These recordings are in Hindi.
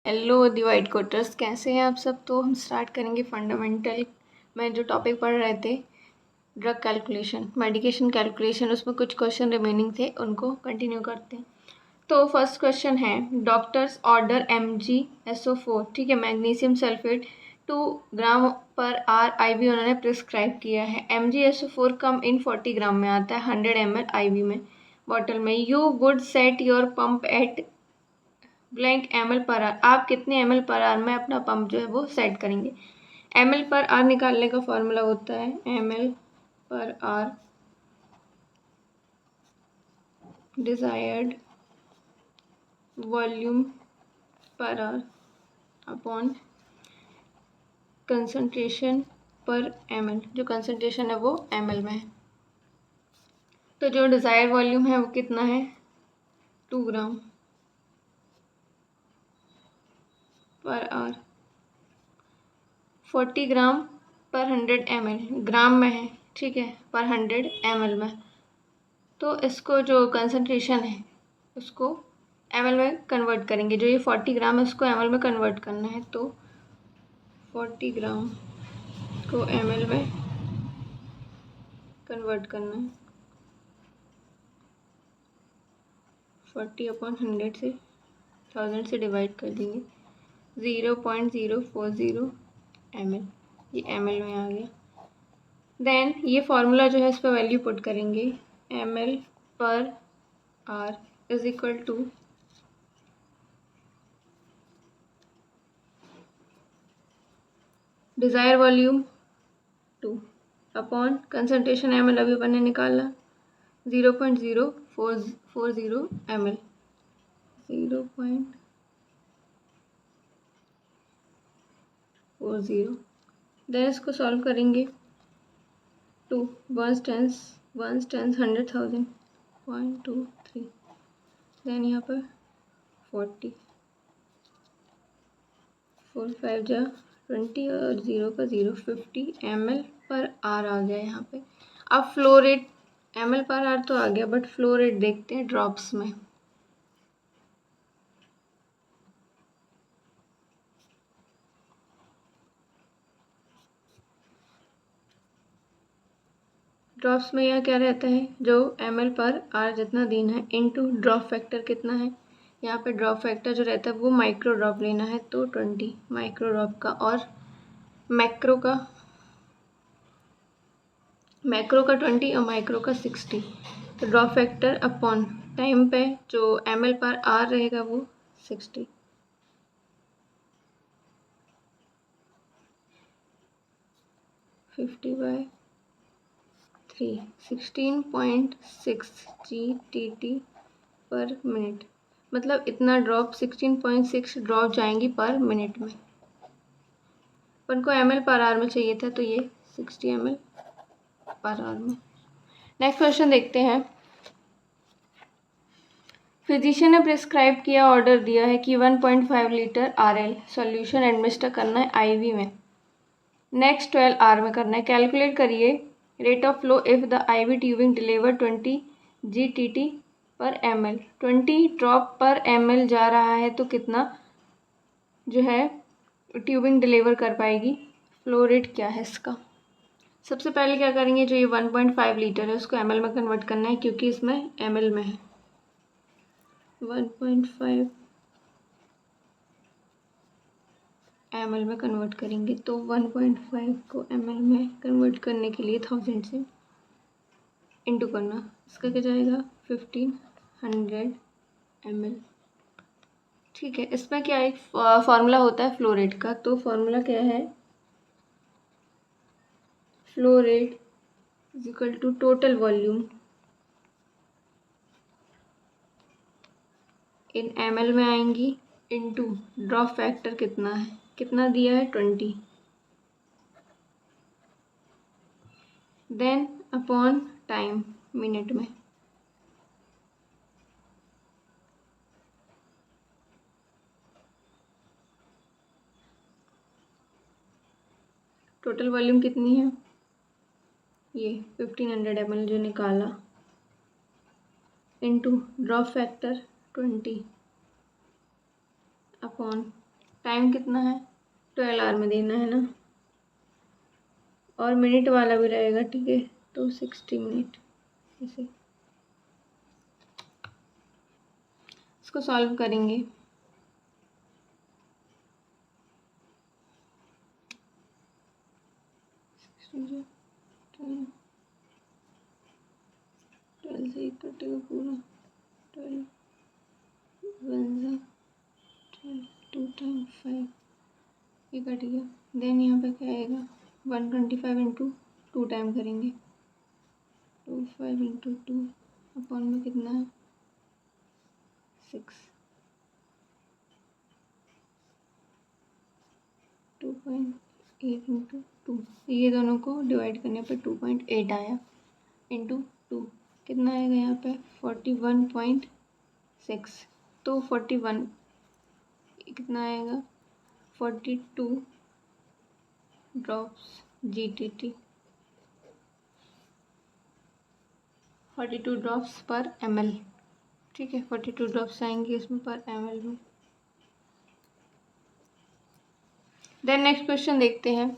हेलो दी वाइट कोटर्स, कैसे हैं आप सब। तो हम स्टार्ट करेंगे फंडामेंटल में जो टॉपिक पढ़ रहे थे, ड्रग कैलकुलेशन, मेडिकेशन कैलकुलेशन। उसमें कुछ क्वेश्चन रिमेनिंग थे, उनको कंटिन्यू करते हैं। तो फर्स्ट क्वेश्चन है, डॉक्टर्स ऑर्डर MgSO4, ठीक है, मैग्नीशियम सल्फेट 2 ग्राम पर आर IV उन्होंने प्रिस्क्राइब किया है। MgSO4 कम इन 40 ग्राम में आता है 100 ml IV में बॉटल में। You would set your pump at blank ml per are, आप कितने ml पर आर में अपना पंप जो है वो सेट करेंगे। ml पर आर निकालने का फॉर्मूला होता है ml per are desired volume पर आर अपॉन कंसंट्रेशन पर ml, जो कंसंट्रेशन है वो ml में है। तो जो डिजायर वॉल्यूम है वो कितना है, 2 ग्राम पर आर। 40 ग्राम पर 100 ml, ग्राम में है, ठीक है, पर 100 ml में। तो इसको जो कंसंट्रेशन है उसको ml में कन्वर्ट करेंगे। जो ये 40 ग्राम है उसको ml में कन्वर्ट करना है। तो 40 ग्राम को ml में कन्वर्ट करना है। 40/100 से 1000 से डिवाइड कर देंगे, 0.040 ml, ये ml में आ गया। देन ये फॉर्मूला जो है इस पर वैल्यू पुट करेंगे, ml per r is equal to desire volume 2 upon concentration ml, अभी अपन ने निकाला 0.040 ml, 0.40। देन इसको सॉल्व करेंगे, 2 1 10 100,000 1 2 3, देन यहाँ पर 40, 4 5 जा 20 और 0 का 0, 50 ml पर आर आ गया यहाँ पे। अब flow rate, ml per are तो आ गया, बट फ्लो रेट देखते हैं ड्रॉप्स में। ड्रॉप्स में यह क्या रहता है, जो ml पर आर जितना देना है इनटू ड्रॉप फैक्टर कितना है। यहाँ पे ड्रॉप फैक्टर जो रहता है वो माइक्रो ड्रॉप लेना है, तो 20 माइक्रो ड्रॉप का, और मैक्रो का 20 और माइक्रो का 60। तो ड्रॉप फैक्टर अपॉन टाइम पे जो ml पर आर रहेगा वो 60। 50/3, 16.6 GTT पर मिनट, मतलब इतना ड्रॉप 16.6 ड्रॉप जाएंगी पर मिनट में। अपन को ml पर आर में चाहिए था, तो ये 60 ml पर आर में। नेक्स्ट क्वेश्चन देखते हैं। फिजिशियन ने प्रिस्क्राइब किया, ऑर्डर दिया है कि 1.5 लीटर RL सॉल्यूशन एडमिनिस्टर करना है IV में, नेक्स्ट 12 आवर में करना है। कैलकुलेट करिए rate of flow if the IV tubing deliver 20 GTT per ml। 20 drop per ml जा रहा है, तो कितना जो है ट्यूबिंग डिलीवर कर पाएगी। फ्लो रेट क्या है इसका। सबसे पहले क्या करेंगे, जो ये 1.5 लीटर है उसको ml में कन्वर्ट करना है, क्योंकि इसमें ml में है। 1.5 ml में कन्वर्ट करेंगे, तो 1.5 को ml में कन्वर्ट करने के लिए 1000 से इंटू करना, इसका क्या जाएगा 1500 ml, ठीक है। इसमें क्या एक फॉर्मूला होता है फ्लो रेट का, तो फॉर्मूला क्या है, flow rate is equal to total volume in ml में आएंगी इनटू ड्रॉप फैक्टर कितना है, कितना दिया है 20, देन अपॉन टाइम मिनट में। टोटल वॉल्यूम कितनी है, ये 1500 ml जो निकाला, into drop factor 20 upon time कितना है, 12 आवर में देना है ना, और मिनट वाला भी रहेगा, ठीक है, तो 60 मिनट। ऐसे इसको सॉल्व करेंगे। ट्वेल्व से कटेगा पूरा, 12 2 टाइम 5, ये कट गया। देन यहाँ पे क्या आएगा, 125 इंटू 2 टाइम करेंगे, 25 इंटू 2 अपॉन में कितना है 6, 2.8 इंटू 2, ये दोनों को डिवाइड करने पे 2.8 आया, इंटू 2 कितना आएगा यहाँ पे 41.6, तो 41 कितना आएगा 42 ड्रॉप्स GTT, 42 ड्रॉप्स पर ml, ठीक है, 42 ड्रॉप्स आएंगे इसमें पर ml में। देन नेक्स्ट क्वेश्चन देखते हैं।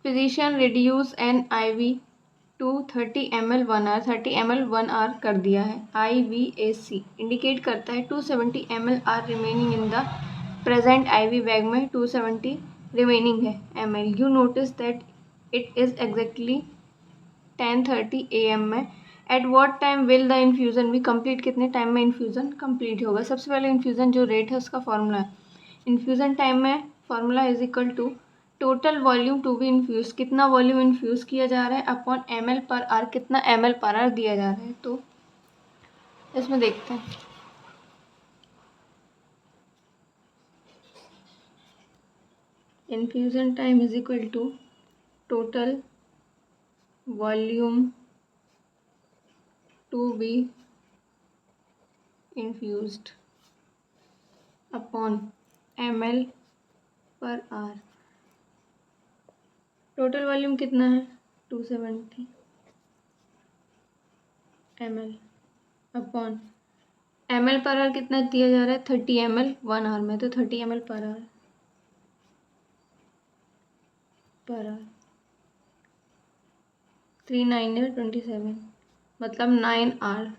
Physician reduce an IV to 30 ml 1 hour, 30 ml 1 hour कर दिया है। IVAC इंडिकेट करता है 270 ml are remaining in the present IV bag में 270 रिमेनिंग है ml। You notice that it is exactly 10:30 AM में। At what time will the infusion be complete, कितने टाइम में इन्फ्यूज़न कंप्लीट होगा। सबसे पहले इन्फ्यूज़न जो रेट है उसका फॉर्मूला है, इन्फ्यूज़न टाइम में formula is equal to total volume to be infuse, कितना वॉल्यूम इन्फ्यूज़ किया जा रहा है अपॉन ml पर आर, कितना ml पर आर दिया जा रहा है। तो इसमें देखते हैं, infusion time is equal to total volume to be infused upon ml per R. Total volume कितना है 270 ml upon ml per R कितना दिया जा रहा है 30 ml 1 आवर में, तो 30 ml पर आर 3 9 27, मतलब 9 आवर।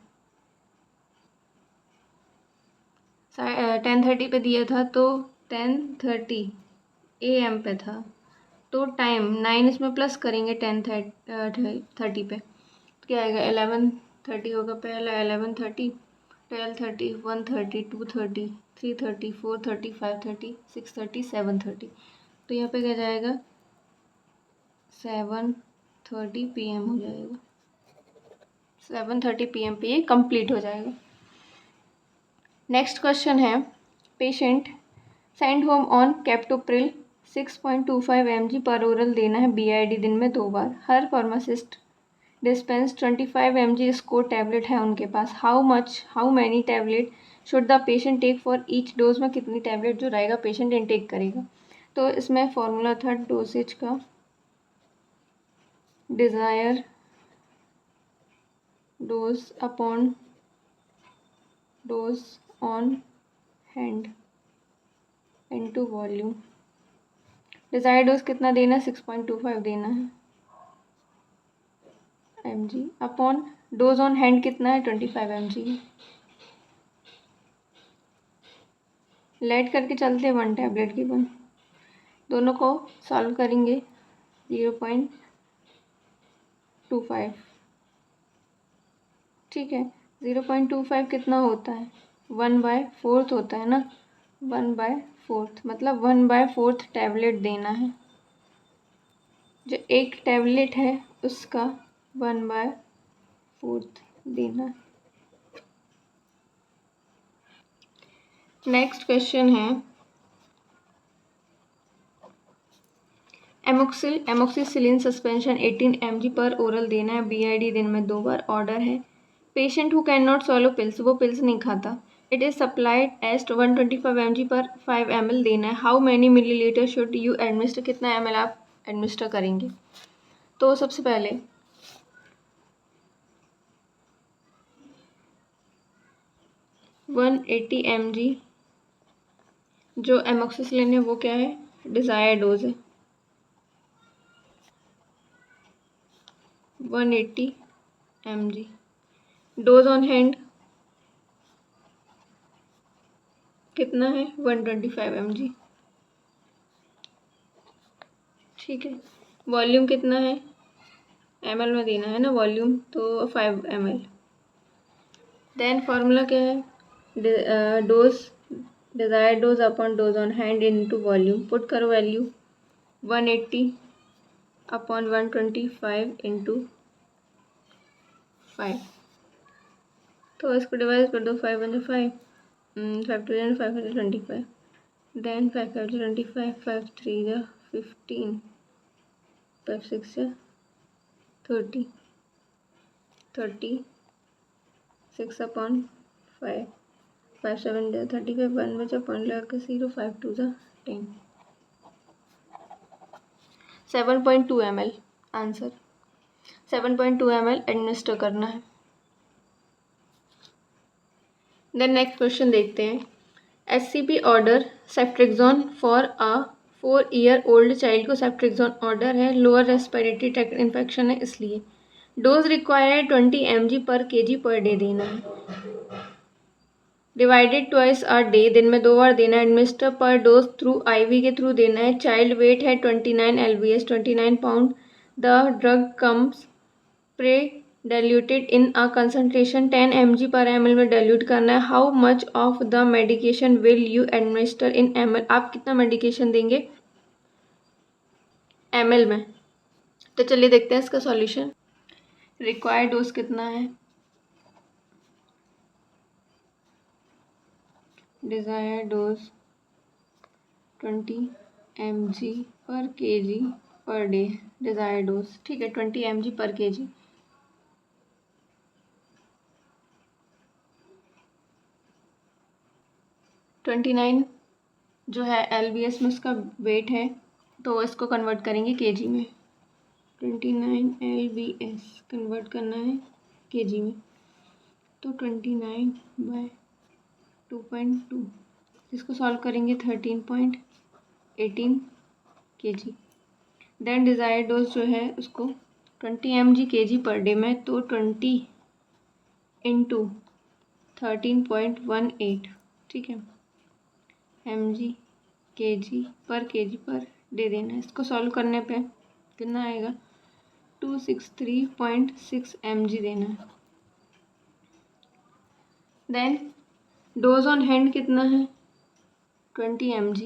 10:30 पे दिया था तो 10:30 AM पे था, तो टाइम 9 इसमें प्लस करेंगे 10:30 पे, तो क्या आएगा 11:30 होगा पहला, 11:30 12:30 1:30 2:30 3:30 4:30 5:30 6:30 7:30, तो यहाँ पे क्या जाएगा 7:30 PM हो जाएगा, 7:30 PM पे ये कंप्लीट हो जाएगा। नेक्स्ट क्वेश्चन है, patient send home on captopril 6.25 mg per oral देना है BID दिन में 2 बार। हर pharmacist dispense 25 mg score tablet है उनके पास। How many tablet should the patient take for each dose में कितनी टैबलेट जो रहेगा पेशेंट इनटेक करेगा। तो इसमें फॉर्मूला था डोसेज का, desire dose upon dose on hand into volume. Desire dose कितना देना है 6.25 देना है mg upon dose on hand कितना है 25 mg। लेट करके चलते हैं 1 टैबलेट की 1, दोनों को सॉल्व करेंगे 0.25, ठीक है। 0.25 कितना होता है 1/4 होता है ना, 1/4 मतलब 1/4 टैबलेट देना है। जो एक टैबलेट है उसका 1/4 देना है। नेक्स्ट क्वेश्चन है, amoxicillin suspension 18 mg per oral देना है BID दिन में 2 बार। ऑर्डर है, patient who can not सॉलो pills, वो पिल्स नहीं खाता। इट इज़ सप्लाइड एस्ट 125 mg पर 5 ml देना है। How many millilitre should you administer, कितना ml आप एडमिनिस्टर करेंगे। तो सबसे पहले 180 mg जो एमोक्सिसिलिन है वो क्या है, डिज़ायर डोज है 180 mg। डोज ऑन हैंड कितना है 125 mg। ठीक है, वॉल्यूम कितना है, ml में देना है ना वॉल्यूम, तो 5 ml। देन फार्मूला क्या है, dose desire dose upon dose on hand into volume. Put करो वैल्यू 180 अपॉन 125 इंटू 5, तो इसको डिवाइड कर दो, 5 × 5 5 2 525, देन 5 5 25, 5 3 15, 5 6 30, 36 अपॉन 5, 5 7 35, 1 बचा, पॉइंट लगा के 0, 5 2 10, 7.2 ml आंसर। 7.2 ml एडमिनिस्टर करना है। देन नेक्स्ट क्वेश्चन देखते हैं। SCP order ceftriaxone for a 4 year old child को सेफ्ट्रिक्सोन ऑर्डर है, लोअर रेस्पिरेटरी ट्रैक्ट इन्फेक्शन है इसलिए। Dose required 20 mg per kg per day देना है। डिवाइडेड ट्वाइस अ डे, दिन में 2 बार देना है। Administer per dose through IV के थ्रू देना है। चाइल्ड वेट है 29 lbs 29 pound. The drug comes pre diluted in a concentration 10 mg per ml में डाइल्यूट करना है। How much of the medication will you administer in ml, आप कितना मेडिकेशन देंगे ml में। तो चलिए देखते हैं इसका सॉल्यूशन। रिक्वायर्ड डोज कितना है, desire dose 20 mg per kg per day, desire dose ठीक है 20 mg पर kg। ट्वेंटी 29 जो है LBS में उसका वेट है, तो इसको कन्वर्ट करेंगे kg में। 29 LBS कन्वर्ट करना है kg में, तो 29 बाय 2.2, इसको सॉल्व करेंगे 13.18 kg। देन डिज़ायर डोज जो है उसको 20 mg kg पर डे में, तो 20 इंटू 13.18 ठीक है mg kg पर डे देना है। इसको सॉल्व करने पे कितना आएगा 263.6 mg देना है। देन डोज ऑन हैंड कितना है 20 mg,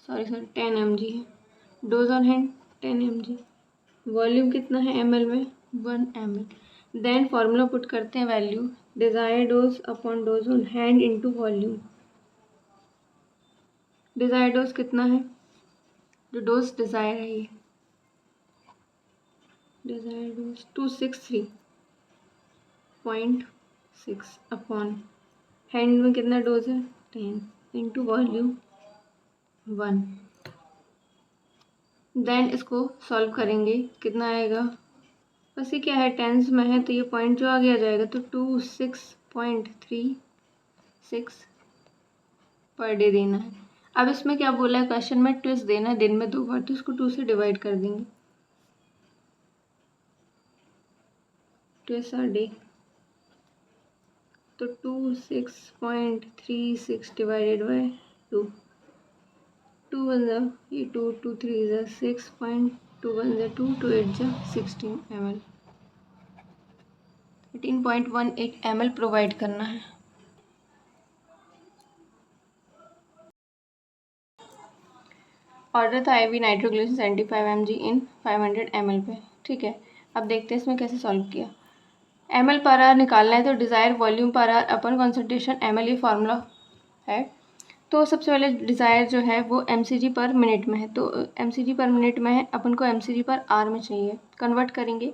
सॉरी 10 mg है। Dose on hand 10 mg, volume कितना है ml में 1 ml। देन फार्मूला पुट करते हैं value, desire dose upon dose on hand into volume. Desire dose कितना है, जो डोज डिज़ायर है ये डिज़ायर डोज 263.6 अपॉन हैंड में कितना डोज है 10 इंटू वॉल्यूम 1। देन इसको सॉल्व करेंगे कितना आएगा, बस ये क्या है टेंस में है तो ये पॉइंट जो आगे आ जाएगा, तो 26.36 पर डे देना है। अब इसमें क्या बोला है क्वेश्चन में, ट्विस्ट देना है दिन में 2 बार, तो इसको 2 से डिवाइड कर देंगे, ट्विस्ट आर डे, तो 26.36 डिवाइडेड बाय 2, 2 1 ये 2 2 3 6.2 1 2 2 8 16 ml, 13.18 ml प्रोवाइड करना है। ऑर्डर था IV नाइट्रोग्लिसरीन 75 mg इन 500 ml पे, ठीक है। अब देखते हैं इसमें कैसे सॉल्व किया। ml पर आर निकालना है, तो डिज़ायर वॉल्यूम पर आर अपन कॉन्सेंट्रेशन ml ये फार्मूला है। तो सबसे पहले डिज़ायर जो है वो mcg पर मिनट में है, तो mcg पर मिनट में है, अपन को mcg पर आर में चाहिए, कन्वर्ट करेंगे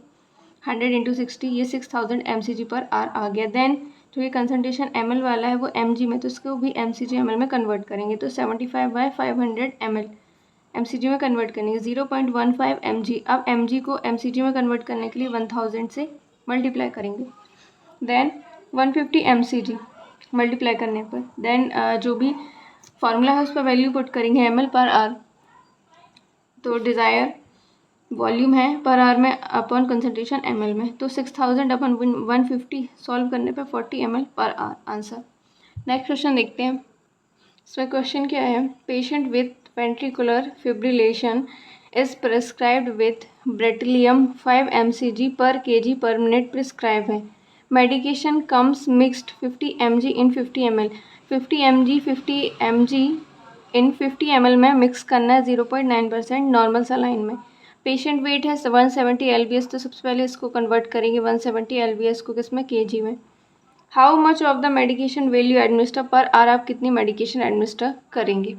100 × 60, ये 6000 mcg पर आर आ गया। देन जो ये कंसनट्रेशन ml वाला है वो mg में, तो इसको भी mcg ml में कन्वर्ट करेंगे, तो 75/500 ml mcg में कन्वर्ट करेंगे 0.15 mg। अब mg को mcg में कन्वर्ट करने के लिए 1000 से मल्टीप्लाई करेंगे, देन 150 mcg मल्टीप्लाई करने पर, देन जो भी फॉर्मूला है उस पर वैल्यू पुट करेंगे ml/h, तो डिज़ायर वॉल्यूम है पर आवर में अपॉन कंसंट्रेशन ml में, तो 6000 अपन 150 सॉल्व करने पे 40 ml/h आंसर। नेक्स्ट क्वेश्चन देखते हैं। इसमें क्वेश्चन क्या है, patient with ventricular fibrillation is prescribed with bretylium 5 mcg per kg per minute prescribe है। Medication comes mixed 50 mg in 50 ml, 50 mg in 50 ml में मिक्स करना है 0.9% नॉर्मल सलाइन में। पेशेंट वेट है 170 lbs, तो सबसे पहले इसको कन्वर्ट करेंगे 170 lbs को किस में, kg में। How much of the medication will you administer per hour, आप कितनी मेडिकेशन एडमिनिस्टर करेंगे।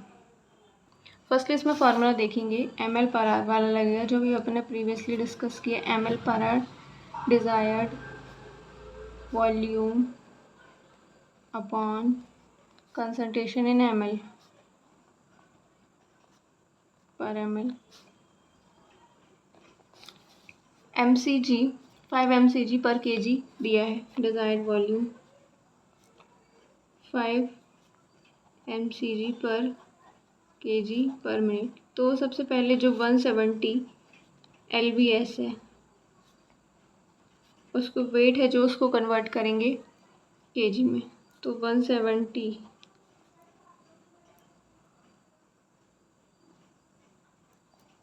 फर्स्टली इसमें फार्मूला देखेंगे, ml/h वाला लगेगा जो भी अपने प्रीवियसली डिस्कस किया, ml/h desired volume upon concentration in ml पर ml, mcg 5 mcg per kg दिया है, desired volume 5 mcg per kg per minute. तो सबसे पहले जो 170 lbs है उसको वेट है जो उसको कन्वर्ट करेंगे kg में, तो 170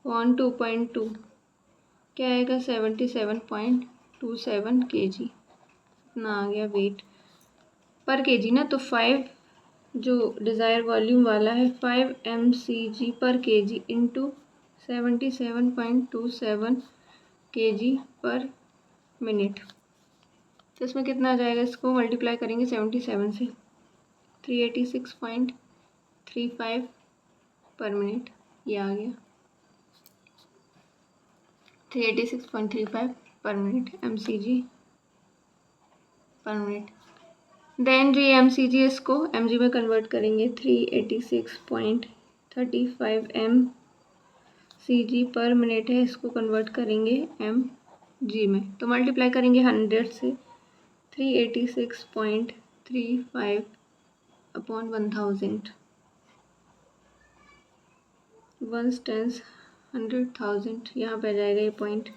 ऑन 2.2 क्या आएगा, 77.27 kg इतना आ गया वेट पर kg ना। तो 5 जो डिज़ायर वॉल्यूम वाला है 5 mcg per kg into 77.27 kg per minute, तो इसमें कितना आ जाएगा, इसको मल्टीप्लाई करेंगे 77 से, 386.35 पर मिनट, ये आ गया 386.35 per minute mcg per minute. Then जो ये mcg इसको mg में कन्वर्ट करेंगे, 386.35 mcg पर मिनट है, इसको कन्वर्ट करेंगे mg में, तो मल्टीप्लाई करेंगे 100 से, 386.35 अपॉन 1000, 1 टेंस 100,000, यहाँ पे आ जाएगा ये पॉइंट,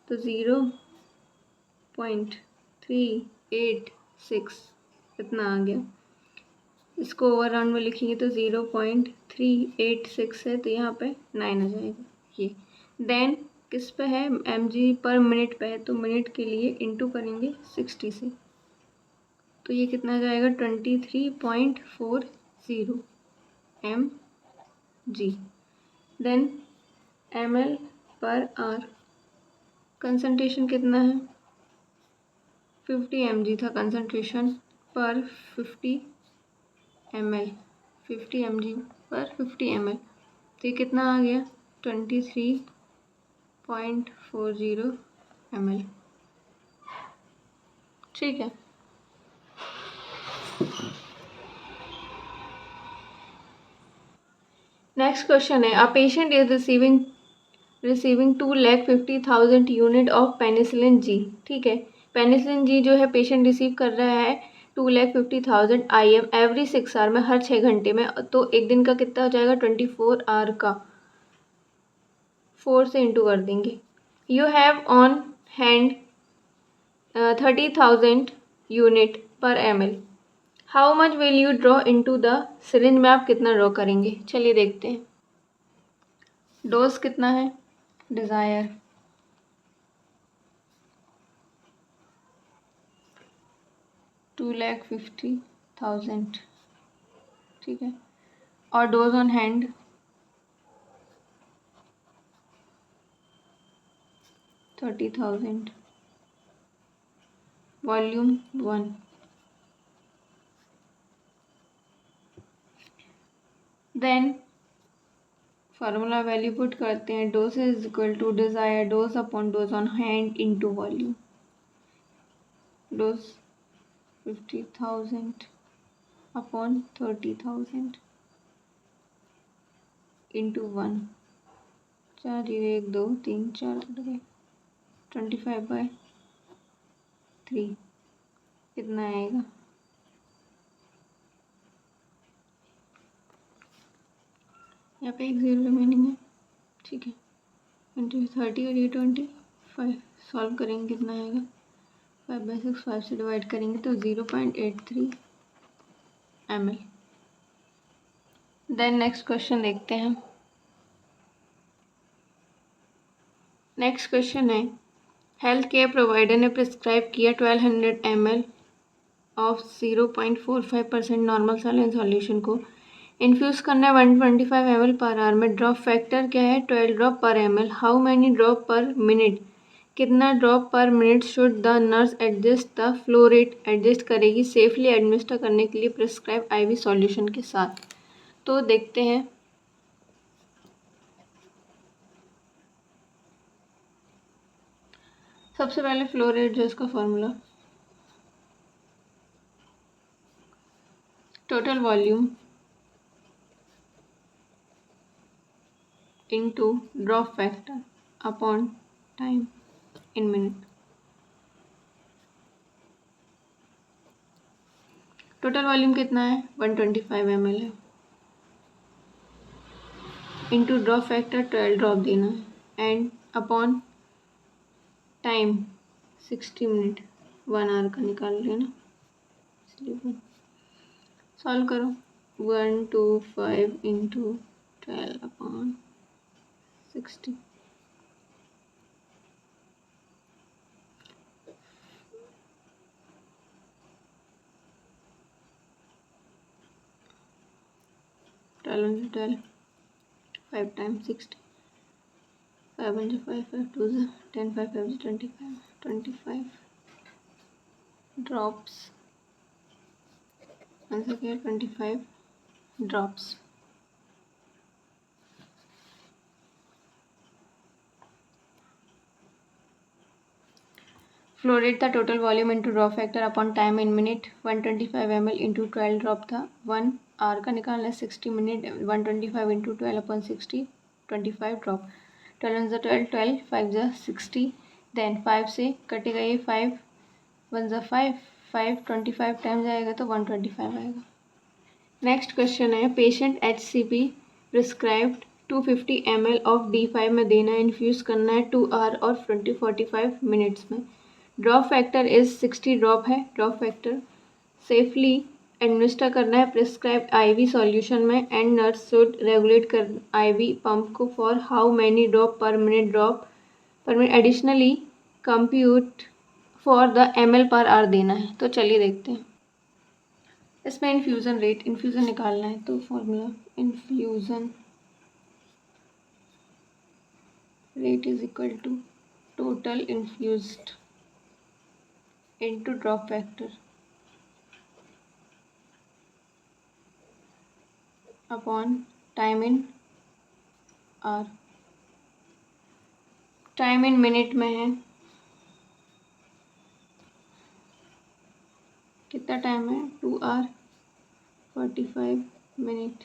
तो 0.386 इतना आ गया। इसको ओवर राउंड में लिखेंगे तो 0.386 है, तो यहाँ पे 9 आ जाएगा ये। देन किस पे है, mg पर मिनट पे है, तो मिनट के लिए इंटू करेंगे 60 से, तो ये कितना आ जाएगा 23.40 mg। देन ml/h कंसंट्रेशन कितना है, 50 mg था कंसंट्रेशन पर 50 ml, 50 mg पर 50 ml, तो ये कितना आ गया 23.40 ml, ठीक है। नेक्स्ट क्वेश्चन है, a patient is receiving 2,50,000 unit of penicillin G, ठीक है। पेनिसिलिन जी जो है पेशेंट रिसीव कर रहा है 2,50,000 IM एवरी 6 आवर में, हर 6 घंटे में, तो एक दिन का कितना हो जाएगा 24 आवर का, 4 से इंटू कर देंगे। You have on hand 30,000 unit पर ml, how much will you draw into the syringe में, आप कितना ड्रॉ करेंगे, चलिए देखते हैं। डोज कितना है, डिज़ायर 2,50,000, ठीक है, और dose on hand 30,000, volume 1। Then formula value put करते हैं, dose is equal to desire dose upon dose on hand into volume. Dose 50,000 upon 30,000 into 1, 4 1 2 3 4 25/3 कितना आएगा, यहाँ पे एक 0 रिमेनिंग है, ठीक है। 20 30 और ये 25 सॉल्व करेंगे कितना आएगा, 5/6 5 से डिवाइड करेंगे तो 0.83 ml। देन नेक्स्ट क्वेश्चन देखते हैं। नेक्स्ट क्वेश्चन है, हेल्थ केयर प्रोवाइडर ने प्रिस्क्राइब किया 1200 ml of 0.45% normal saline solution को इन्फ्यूज़ करना है 125 ml पर आवर में। ड्रॉप फैक्टर क्या है, 12 drop per ml। How many drop per minute, कितना drop per minute should the nurse adjust the flow rate, adjust करेगी सेफली एडमिनिस्टर करने के लिए प्रिस्क्राइब IV सॉल्यूशन के साथ। तो देखते हैं। सबसे पहले फ्लो रेट जो इसका formula, total volume into drop factor upon time in minute. Total volume कितना है, 125 ml है, इनटू ड्रॉप फैक्टर 12 ड्रॉप देना है, and upon time 60 minute, 1 hour का निकाल लेना, इसलिए सॉल्व करो। 125 into 12 upon 60, twelve 5 times 60, 5 1 5 5 2 10 5 5 25, 25 drops, answer क्या है 25 ड्रॉप्स। फ्लो रेट था total volume into drop factor upon time in minute, 125 ml into 12 drop था, 1 आवर का निकालना है, 60 मिनट, 125 इंटू 12 अपॉन 60, 25 ड्रॉप, 12 ज़ा 12, 12 5 ज़ा 60, देन 5 से कटेगा ये 5 1 ज़ा 5, 5 25 टाइम्स आएगा तो 125 आएगा। नेक्स्ट क्वेश्चन है, patient HCP prescribed 250 ml of D5 में देना है, इन्फ्यूज़ करना है 2 आवर और 45 मिनट्स में। ड्रॉप फैक्टर इज 60 ड्रॉप है, ड्रॉप फैक्टर सेफली एडमिनिस्टर करना है प्रिस्क्राइब IV सॉल्यूशन में, एंड नर्स शुड रेगुलेट कर IV पंप को for how many drop per minute additionally compute for the ml per hour देना है। तो चलिए देखते हैं। इसमें इन्फ्यूज़न निकालना है, तो formula infusion rate is equal to total infused into drop factor upon time in hour. Time in minute में है, कितना टाइम है, 2 hour 45 minute,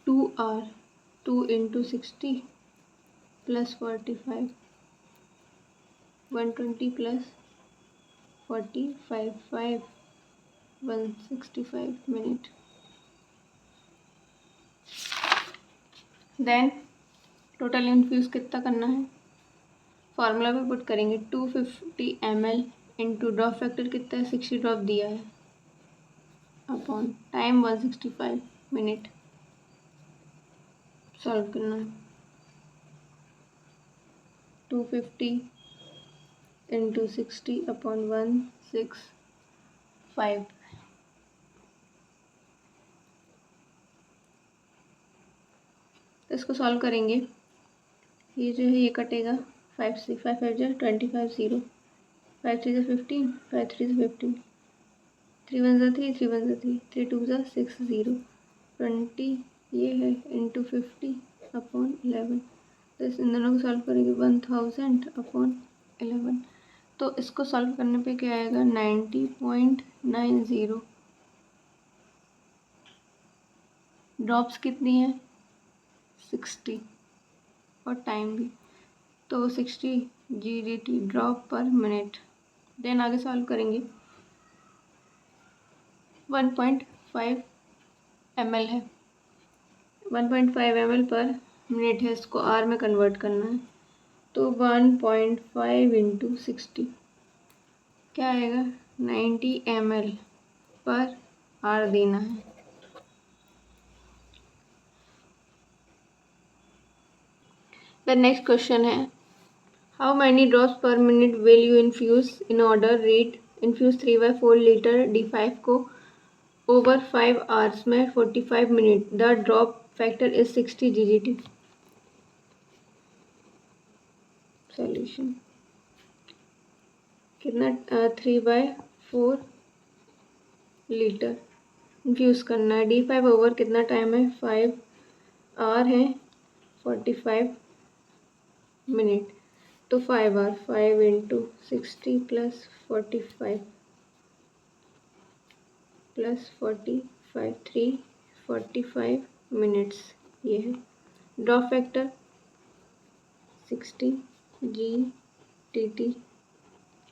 2 hour 2 into 60 plus 45, 120 plus 45 5 165 minute. Then total infuse कितना करना है, फार्मूला पे पुट करेंगे 250 ml इंटू ड्रॉप फैक्टर कितना है, 60 ड्रॉप दिया है, अपॉन टाइम 165 मिनट। सॉल्व करना है, 250 इंटू 60 अपॉन 165, तो इसको सॉल्व करेंगे। ये जो है ये कटेगा 5 से, 5 5 जो 25 0, 5 3 15, 5 3 15, 3 1 3, 3 1 3, 3 2 6 0, 20 ये है इंटू 50 अपॉन 11, तो इन दोनों को सॉल्व करेंगे 1000 अपॉन 11। तो इसको सॉल्व करने पे क्या आएगा, 90.90। ड्रॉप्स कितनी है, 60, और टाइम भी, तो 60 GDT drop per minute. Then आगे सॉल्व करेंगे, 1.5 ml है, 1.5 ml पर मिनट है, इसको आर में कन्वर्ट करना है। तो 1.5 इंटू 60 क्या आएगा, 90 ml पर आर देना है। द नेक्स्ट क्वेश्चन है, how many drops per minute will you infuse in order rate infuse 3/4 liter D5 को ओवर 5 आवर्स में 45 minute. The drop factor is 60 GGT। Solution कितना, 3/4 लीटर इन्फ्यूज़ करना है। D5 ओवर कितना टाइम है, 5 आवर है, 45 मिनट। तो 5 hour, 5 into 60 plus 45 plus 45, 345 minutes ये है। Drop factor 60 GTT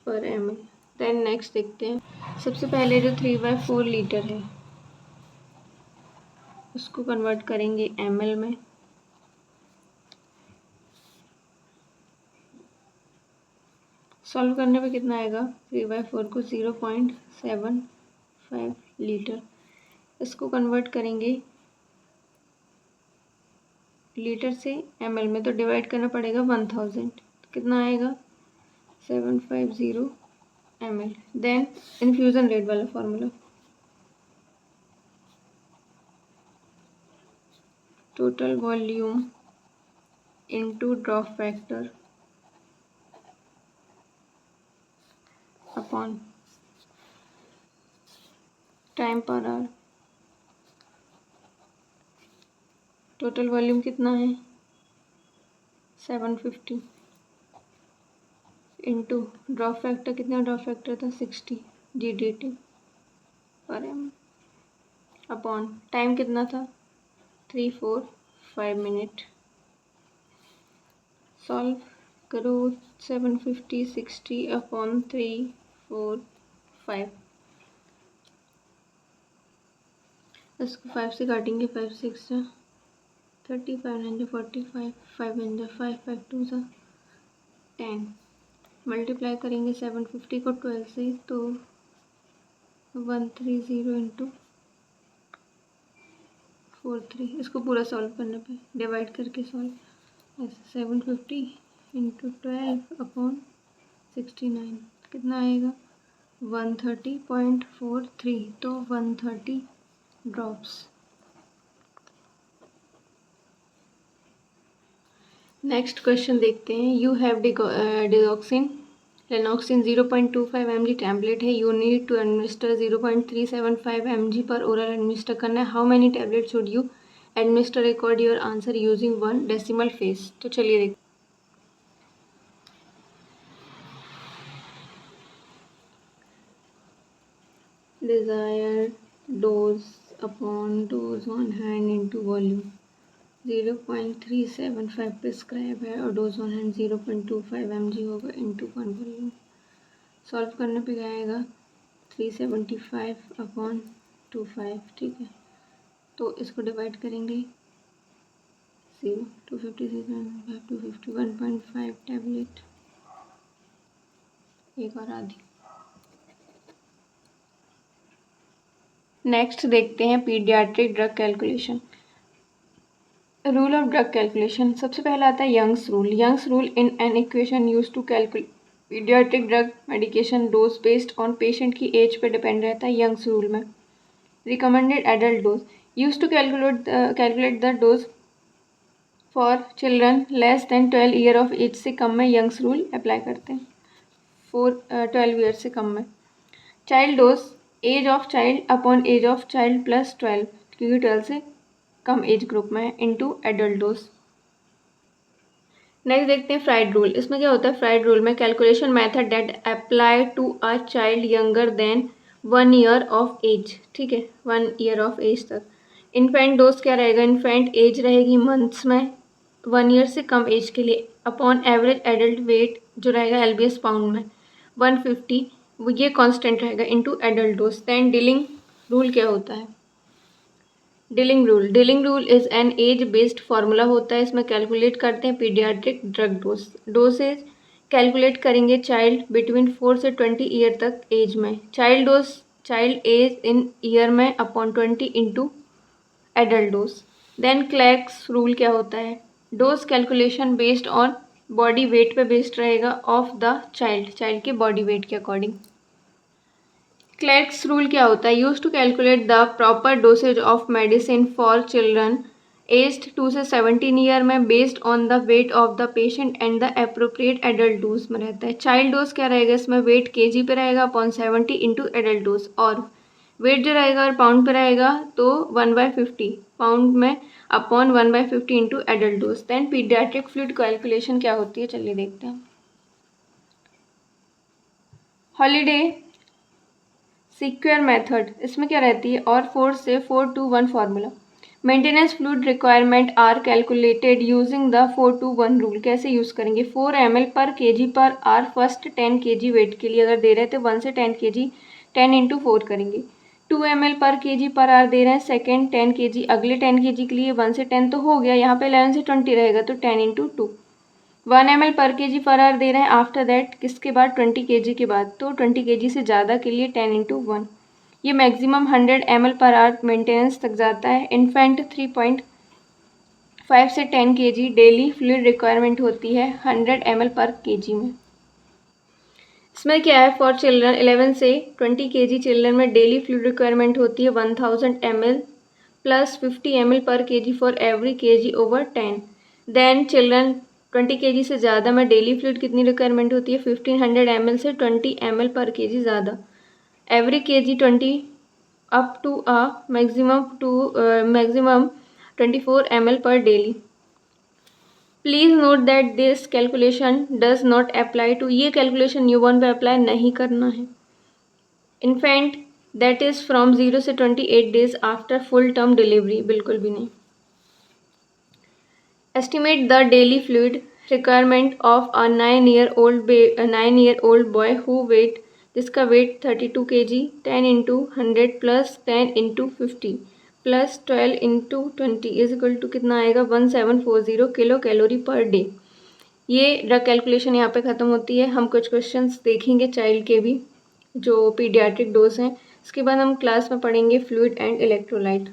per ml। Then next देखते हैं, सबसे पहले जो 3/4 लीटर है उसको कन्वर्ट करेंगे ml में। सॉल्व करने पे कितना आएगा, 3/4 को 0.75 लीटर, इसको कन्वर्ट करेंगे लीटर से ml में, तो डिवाइड करना पड़ेगा 1000, तो कितना आएगा 750 ml। देन इन्फ्यूज़न रेट वाला formula, total volume into drop factor upon time per hour. Total volume कितना है 750 इंटू ड्रॉप फैक्टर, कितना ड्रॉप फैक्टर था 60 GDT पर ml अपॉन टाइम कितना था 345 मिनट। सॉल्व करो, 750 60 अपॉन 345, इसको 5 से काटेंगे, 5 6 30, 545, 5 5 2 10, मल्टीप्लाई करेंगे 750 को 12 से, तो 130 इंटू 43। इसको पूरा सॉल्व करने पे डिवाइड करके सॉल्व, ऐसे 750 इंटू 12 अपॉन 69 कितना आएगा 130.43, तो 130 ड्रॉप्स। नेक्स्ट क्वेश्चन देखते हैं, you have digoxin lanoxin 0.25 mg tablet है, you need to administer 0.375 mg per oral administer करना है। How many tablet should you administer, record your answer using 1 decimal place. तो चलिए देखते, desire dose upon dose on hand into volume, 0.375 prescribe है और डोज ऑन हैंड 0.25 mg होगा इंटू 1 वॉल्यूम। सॉल्व करने पे आएगा 375 अपॉन 25, ठीक है। तो इसको डिवाइड करेंगे 0 250 250 1.5 टैबलेट, एक और आधी। नेक्स्ट देखते हैं paediatric drug calculation, rule of drug calculation. सबसे पहला आता है Young's rule. Young's rule in an equation use to calculate pediatric drug medication dose based on patient की एज पे डिपेंड रहता है। यंग्स रूल में recommended adult dose use to calculate the dose for children less than 12 year of age, से कम में यंग्स रूल अप्लाई करते हैं, 12 ईयर से कम में। Child dose age of child upon age of child plus 12, क्योंकि 12 से कम एज ग्रुप में है, इनटू एडल्ट डोज। नेक्स्ट देखते हैं फ्राइड रूल। इसमें क्या होता है, फ्राइड रूल में calculation method that apply to a child younger than 1 year of age, ठीक है, 1 ईयर ऑफ एज तक। इन्फेंट डोज क्या रहेगा, इन्फेंट एज रहेगी मंथ्स में 1 ईयर से कम एज के लिए, अपॉन एवरेज एडल्ट वेट जो रहेगा LBS पाउंड में 150, ये कांस्टेंट रहेगा, into adult dose. Then Dilling rule क्या होता है, Dilling rule is an age based formula होता है, इसमें कैलकुलेट करते हैं पीडियाट्रिक ड्रग डोसेज कैलकुलेट करेंगे चाइल्ड बिटवीन 4 से 20 ईयर तक एज में, चाइल्ड एज इन ईयर में upon 20 into adult dose. Then Clark's rule क्या होता है, dose calculation based on body weight पे बेस्ड रहेगा ऑफ द चाइल्ड के बॉडी वेट के अकॉर्डिंग। क्लैक्स रूल क्या होता है, use to calculate the proper dosage of medicine for children aged 2 से 17 ईयर में based on the weight of the patient and the appropriate adult dose में रहता है। चाइल्ड डोज क्या रहेगा, इसमें वेट केजी पे रहेगा अपॉन 70 इंटू एडल्ट डोज, और वेट जो रहेगा और पाउंड पे रहेगा तो 1/50 पाउंड में upon 1/50 into adult dose. Then pediatric fluid calculation क्या होती है, चलिए देखते हैं। हॉलीडे सिक्योर मेथड, इसमें क्या रहती है, और 4 से 4-2-1 formula. Maintenance fluid requirement are calculated using the 4-2-1 rule. कैसे यूज़ करेंगे, 4 ml पर kg पर आर फर्स्ट 10 kg वेट के लिए अगर दे रहे थे 1 से 10 kg 10 इंटू 4 करेंगे। 2 ml पर kg पर आर दे रहे हैं सेकेंड 10 kg, अगले 10 kg के लिए 1 से 10 तो हो गया, यहाँ पे 11 से 20 रहेगा तो 10 इंटू 2। 1 ml पर kg पर आर दे रहे हैं आफ्टर दैट, किसके बाद 20 kg के बाद, तो 20 kg से ज़्यादा के लिए 10 इंटू 1। ये maximum 100 ml per are maintenance तक जाता है। इन्फेंट 3.5 से 10 kg डेली फ्लूइड रिक्वायरमेंट होती है 100 ml पर kg में। इसमें क्या है, फॉर चिल्ड्रन 11 से 20 kg चिल्ड्रन में डेली फ्लूइड रिक्वायरमेंट होती है 1000 ml plus 50 ml per kg for every kg over 10। Then children 20 kg से ज़्यादा में डेली फ्लूइड कितनी रिक्वायरमेंट होती है 1500 ml से 20 ml पर kg ज़्यादा, every kg 20 up to a maximum 24 ml per daily. Please note that this calculation does not apply to, ये कैलकुलेशन न्यूबॉर्न पे अप्लाई नहीं करना है। इन्फेंट दैट इज़ फ्रॉम 0 से 28 days after full term delivery, बिल्कुल भी नहीं। Estimate the daily fluid requirement of a 9 year old boy who weight, जिसका weight 32 kg, 10 into 100 plus 10 into 50 plus 12 into 20 is equal to कितना आएगा 1740 किलो कैलोरी पर डे। ये ड्रग कैलकुलेशन यहाँ पे ख़त्म होती है। हम कुछ क्वेश्चंस देखेंगे चाइल्ड के भी जो पीडियाट्रिक डोज हैं, इसके बाद हम क्लास में पढ़ेंगे फ्लूइड एंड इलेक्ट्रोलाइट।